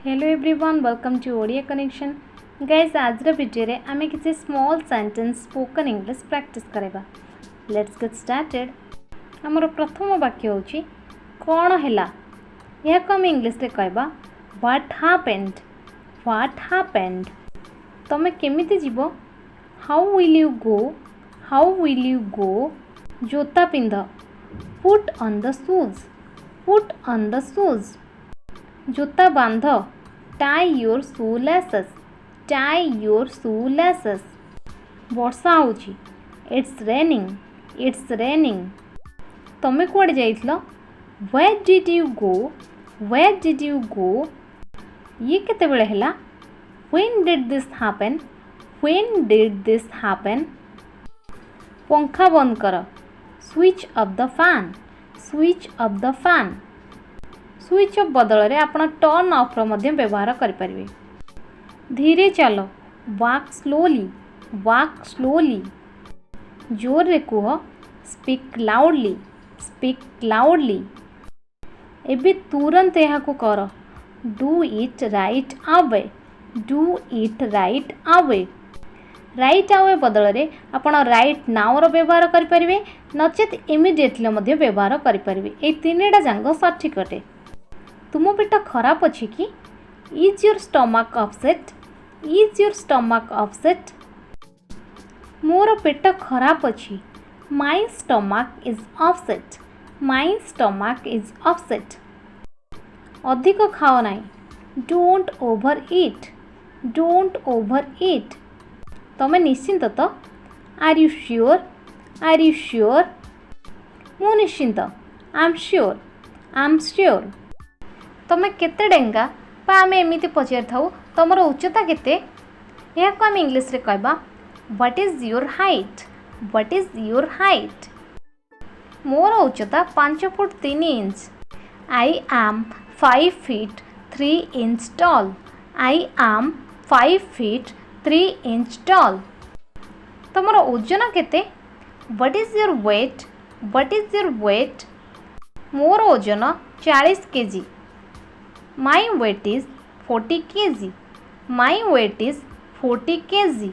Hello everyone welcome to Odia connection guys आज video रे आमे किसी small sentence spoken English practice करबा। Let's get started. हमर प्रथम वाक्य होची कोन हैला। या को हम इंग्लिश रे कहबा व्हाट हैपेंड। तमे केमिति जीवो हाउ विल यू गो। जोता पिंध पुट ऑन द शूज। जूता बांध टाई योर शू वर्षा होची इट्स रेनिंग। तमे कुआडे जाइथिलो वेयर डिड यू गो। ये केते बेले हैला व्हेन डिड दिस हैपन। पंखा बंद कर switch off the fan. Switch off बदल रे आपण टर्न ऑफ रो मध्य व्यवहार करि परिबे। धीरे चलो वॉक स्लोली। जोर रे कुह स्पीक लाउडली। एबे तुरंत यहा को कर do it right away. Right away बदल रे आपण राइट नाउ रो व्यवहार करि परिबे नचेत इमिडिएटली मध्य व्यवहार करि परिबे। ए तीनटा जांग सठिक अटे। तुम पेट खराब अच्छी कि इज योर स्टमक अपसेट। मोर पेट खराब अच्छी माई स्टमक इज अपसेट। अधिक खाओ ना डोंट ओवर ईट। तमे निश्चिंत तो आर यू श्योर। मु निश्चिंत आई एम श्योर। तमे केते डेंगा बा आमे एमिति पचार थाउ तमर उच्चता केते। या को हम इंग्लिश रे कहबा व्हाट इज योर हाइट। मोर उच्चता 5 foot 3 inch. I am 5 feet 3 inch tall. तमर ओजन केते व्हाट इज योर वेट। मोर ओजन 40 KG. My weight is 40 kg.